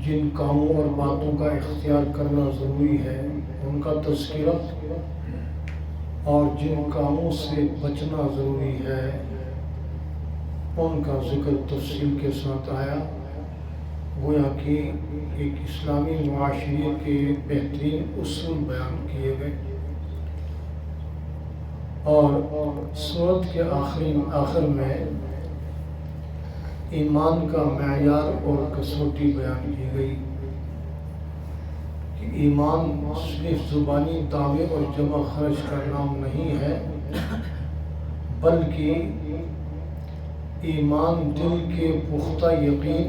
جن کاموں اور باتوں کا اختیار کرنا ضروری ہے ان کا تذکرہ، اور جن کاموں سے بچنا ضروری ہے ان کا ذکر تفصیل کے ساتھ آیا۔ گویا کہ ایک اسلامی معاشرے کے بہترین اصول بیان کیے گئے، اور سورت کے آخر میں ایمان کا معیار اور کسوٹی بیان کی گئی کہ ایمان صرف زبانی دعوے اور جمع خرچ کا نام نہیں ہے، بلکہ ایمان دل کے پختہ یقین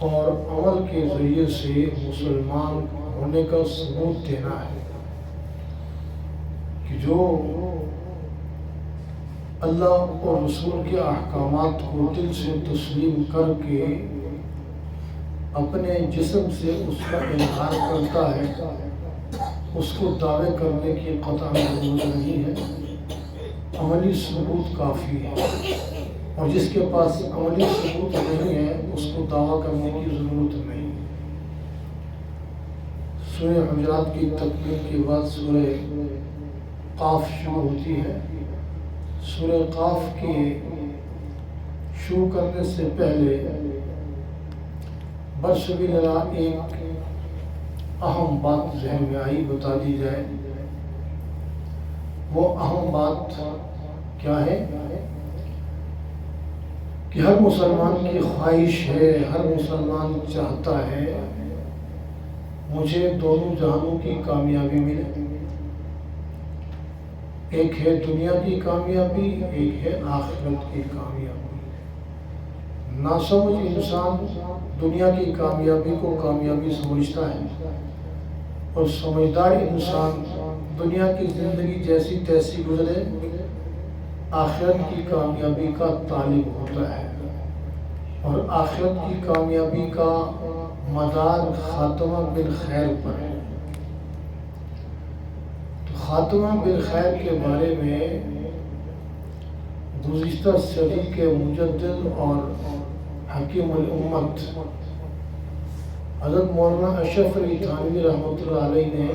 اور عمل کے ذریعے سے مسلمان ہونے کا ثبوت دینا ہے کہ جو اللہ اور رسول کے احکامات کو دل سے تسلیم کر کے اپنے جسم سے اس کا انکار کرتا ہے، اس کو دعوے کرنے کی قطعاً ضرورت نہیں ہے، عملی ثبوت کافی ہے، اور جس کے پاس عملی ثبوت نہیں ہے اس کو دعویٰ کرنے کی ضرورت نہیں۔ سورہ حجرات کی تکمیل کے بعد سورہ قاف شروع ہوتی ہے۔ سورہ قاف کے شروع کرنے سے پہلے برسبیل ایک اہم بات ذہن میں آئی، بتا دی جائے۔ وہ اہم بات کیا ہے کہ ہر مسلمان کی خواہش ہے، ہر مسلمان چاہتا ہے مجھے دونوں جہانوں کی کامیابی ملے، ایک ہے دنیا کی کامیابی، ایک ہے آخرت کی کامیابی۔ ناسمجھ انسان دنیا کی کامیابی کو کامیابی سمجھتا ہے، اور سمجھدار انسان دنیا کی زندگی جیسی تیسی گزرے، آخرت کی کامیابی کا طالب ہوتا ہے، اور آخرت کی کامیابی کا مدار خاتمہ بالخیر پر ہے۔ تو خاتمہ بالخیر کے بارے میں گزشتہ صدی کے مجدد اور حکیم الامت حضرت مولانا اشرف علی تھانوی رحمۃ اللہ علیہ نے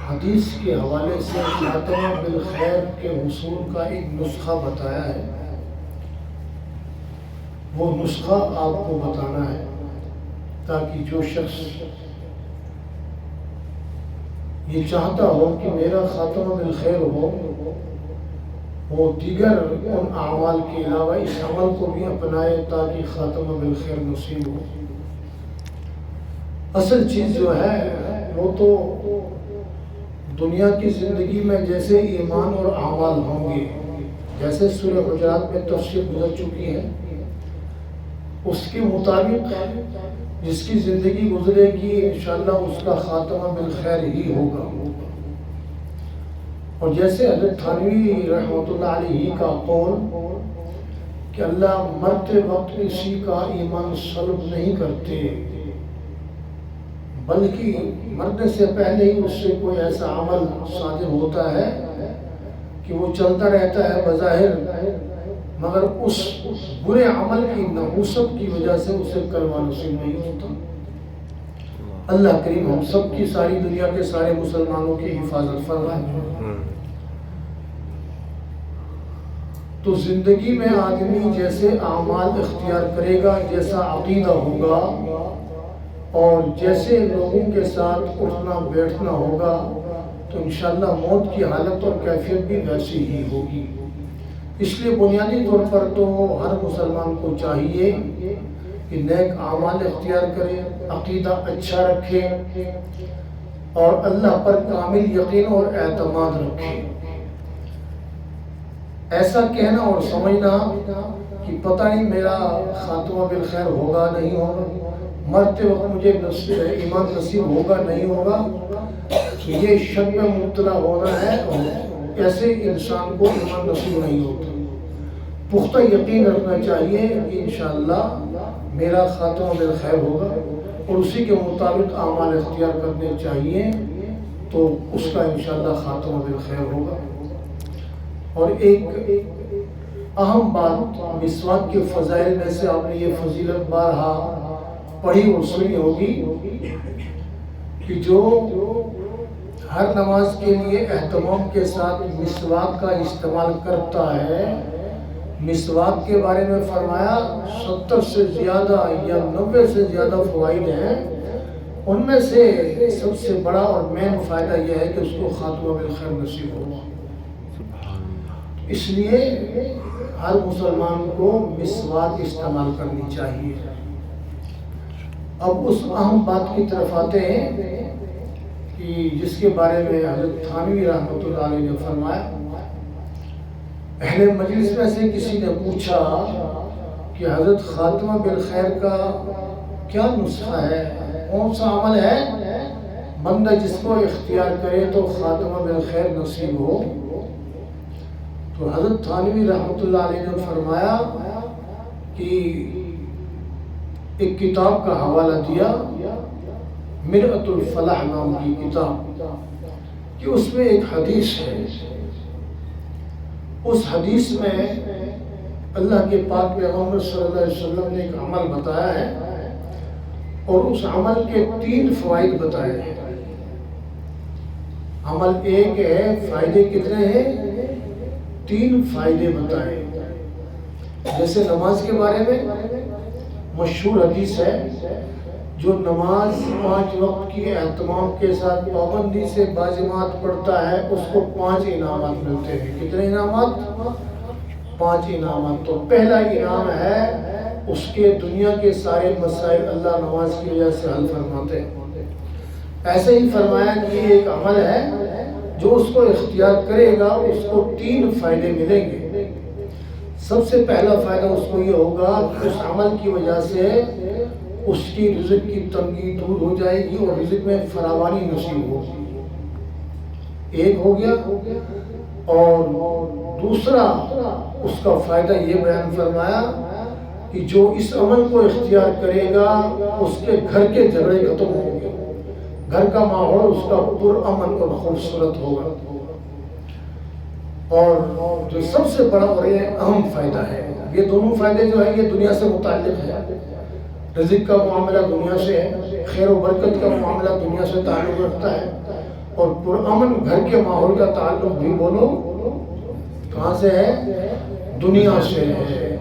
حدیث کے حوالے سے خاتمہ بالخیر کے حصول کا ایک نسخہ بتایا ہے۔ وہ نسخہ آپ کو بتانا ہے تاکہ جو شخص یہ چاہتا ہو کہ میرا خاتمہ بالخیر ہو، وہ دیگر ان اعمال کے علاوہ اس عمل کو بھی اپنائے تاکہ خاتمہ بالخیر نصیب ہو۔ اصل چیز جو ہے وہ تو دنیا کی زندگی میں جیسے ایمان اور اعمال ہوں گے، جیسے سورہ حجرات میں تفصیل گزر چکی ہے، اس کے مطابق جس کی زندگی گزرے گی انشاءاللہ اس کا خاتمہ بالخیر ہی ہوگا۔ اور جیسے حضرت تھانوی رحمۃ اللہ علیہ کا قول کہ اللہ مرتے وقت کسی کا ایمان سلب نہیں کرتے، بلکہ مرنے سے پہلے ہی اس سے کوئی ایسا عمل صادر ہوتا ہے کہ وہ چلتا رہتا ہے بظاہر، مگر اس برے عمل کی نحوست کی وجہ سے اسے کلمہ نصیب نہیں ہوتا۔ اللہ کریم ہم سب کی، ساری دنیا کے سارے مسلمانوں کی حفاظت فرمائے۔ تو زندگی میں آدمی جیسے اعمال اختیار کرے گا، جیسا عقیدہ ہوگا، اور جیسے لوگوں کے ساتھ اٹھنا بیٹھنا ہوگا، تو انشاءاللہ موت کی حالت اور کیفیت بھی ویسی ہی ہوگی۔ اس لیے بنیادی طور پر تو ہر مسلمان کو چاہیے کہ نیک اعمال اختیار کرے، عقیدہ اچھا رکھے، اور اللہ پر کامل یقین اور اعتماد رکھے۔ ایسا کہنا اور سمجھنا کہ پتہ نہیں میرا خاتمہ بالخیر ہوگا نہیں ہوگا، مرتے وقت مجھے ایمان نصیب ہوگا نہیں ہوگا، یہ شک میں مبتلا ہونا ہے، اور ایسے انسان کو ایمان نصیب نہیں ہوتا۔ پختہ یقین رکھنا چاہیے کہ انشاءاللہ میرا خاتمہ بالخیر ہوگا، اور اسی کے مطابق اعمال اختیار کرنے چاہیے، تو اس کا انشاءاللہ خاتمہ بالخیر ہوگا۔ اور ایک اہم بات مسواک کے فضائل میں سے آپ نے یہ فضیلت بارہا پڑھی اور سنی ہوگی کہ جو ہر نماز کے لیے اہتمام کے ساتھ مسواک کا استعمال کرتا ہے، مسواک کے بارے میں فرمایا 70 سے زیادہ یا 90 سے زیادہ فوائد ہیں، ان میں سے سب سے بڑا اور مین فائدہ یہ ہے کہ اس کو خاتمہ بالخیر نصیب ہو۔ اس لیے ہر مسلمان کو مسواک استعمال کرنی چاہیے۔ اب اس اہم بات کی طرف آتے ہیں کہ جس کے بارے میں حضرت تھانوی رحمۃ اللہ علیہ نے فرمایا، اہل مجلس میں سے کسی نے پوچھا کہ حضرت خاتمہ بالخیر کا کیا نسخہ ہے، کون سا عمل ہے بندہ جس کو اختیار کرے تو خاتمہ بالخیر نصیب ہو؟ تو حضرت تھانوی رحمۃ اللہ علیہ نے فرمایا کہ ایک کتاب کا حوالہ دیا، مرأۃ الفلاح نام کی کتاب، کہ اس میں ایک حدیث ہے، اس حدیث میں اللہ کے پاک پیغمبر صلی اللہ علیہ وسلم نے ایک عمل بتایا ہے اور اس عمل کے 3 فوائد بتائے ہیں۔ عمل ایک ہے، فائدے کتنے ہیں؟ 3 فائدے بتائے۔ جیسے نماز کے بارے میں مشہور حدیث ہے، جو نماز 5 وقت کی اہتمام کے ساتھ پابندی سے باجماعت پڑھتا ہے اس کو 5 انعامات ملتے ہیں۔ کتنے انعامات؟ 5 انعامات۔ تو پہلا انعام ہے اس کے دنیا کے سارے مسائل اللہ نماز کی وجہ سے حل فرماتے ہیں۔ ایسے ہی فرمایا کہ ایک عمل ہے جو اس کو اختیار کرے گا اس کو 3 فائدے ملیں گے۔ سب سے پہلا فائدہ اس کو یہ ہوگا کہ اس عمل کی وجہ سے اس کی رزق کی تنگی دور ہو جائے گی اور رزق میں فراوانی نصیب ہوگی، ایک ہو گیا۔ اور دوسرا اس کا فائدہ یہ بیان فرمایا کہ جو اس عمل کو اختیار کرے گا اس کے گھر کے جھگڑے ختم ہوں گے، گھر کا ماحول اس کا پرامن اور خوبصورت ہوگا۔ اور جو سب سے بڑا اور یہ اہم فائدہ ہے، یہ دونوں فائدے جو ہیں یہ دنیا سے متعلق ہے، رزق کا معاملہ دنیا سے ہے، خیر و برکت کا معاملہ دنیا سے تعلق رکھتا ہے، اور پرامن گھر کے ماحول کا تعلق بھی بولو کہاں سے ہے؟ دنیا سے ہے۔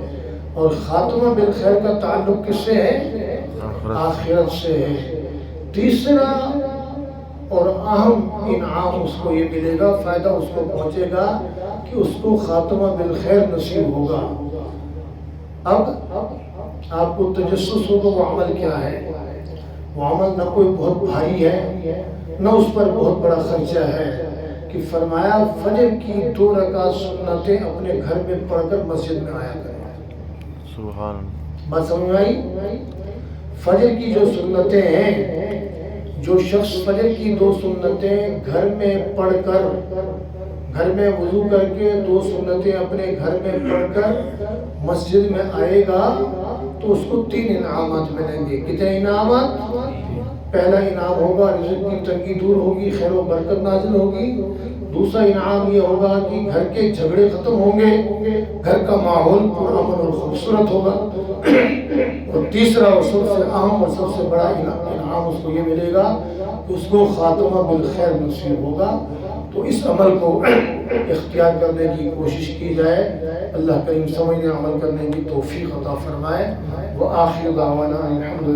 اور خاتمہ بالخیر کا تعلق کس سے ہے؟ آخرت سے ہے۔ تیسرا اور اہم انعام اس کو یہ ملے گا، فائدہ اس کو پہنچے گا کہ اس کو خاتمہ بالخیر نصیب ہوگا۔ اب آپ کو تجسس ہوگا وہ عمل کیا ہے۔ وہ عمل نہ کوئی بہت بھاری ہے نہ اس پر بہت بڑا خرچہ ہے، کہ فرمایا فجر کی 2 رکعت سنتیں اپنے گھر میں پڑھ کر مسجد میں آیا کریں۔ سبحان، بات سمجھ میں آئی؟ فجر کی جو سنتیں ہیں، جو شخص فجر کی 2 سنتیں گھر میں پڑھ کر، گھر میں وضو کر کے 2 سنتیں اپنے گھر میں پڑھ کر مسجد میں آئے گا تو اس کو 3 انعامات ملیں گے۔ کتنے انعامات؟ پہلا انعام ہوگا رزق کی تنگی دور ہوگی، خیر و برکت نازل ہوگی۔ دوسرا انعام یہ ہوگا کہ گھر کے جھگڑے ختم ہوں گے، گھر کا ماحول پرامن اور خوبصورت ہوگا۔ اور تیسرا اور سب سے اہم اور سب سے بڑا انعام اس کو یہ ملے گا کہ اس کو خاتمہ بالخیر نصیب ہوگا۔ تو اس عمل کو اختیار کرنے کی کوشش کی جائے، اللہ کریم سمجھنے عمل کرنے کی توفیق عطا فرمائے۔ وآخر دعوانا الحمدللہ۔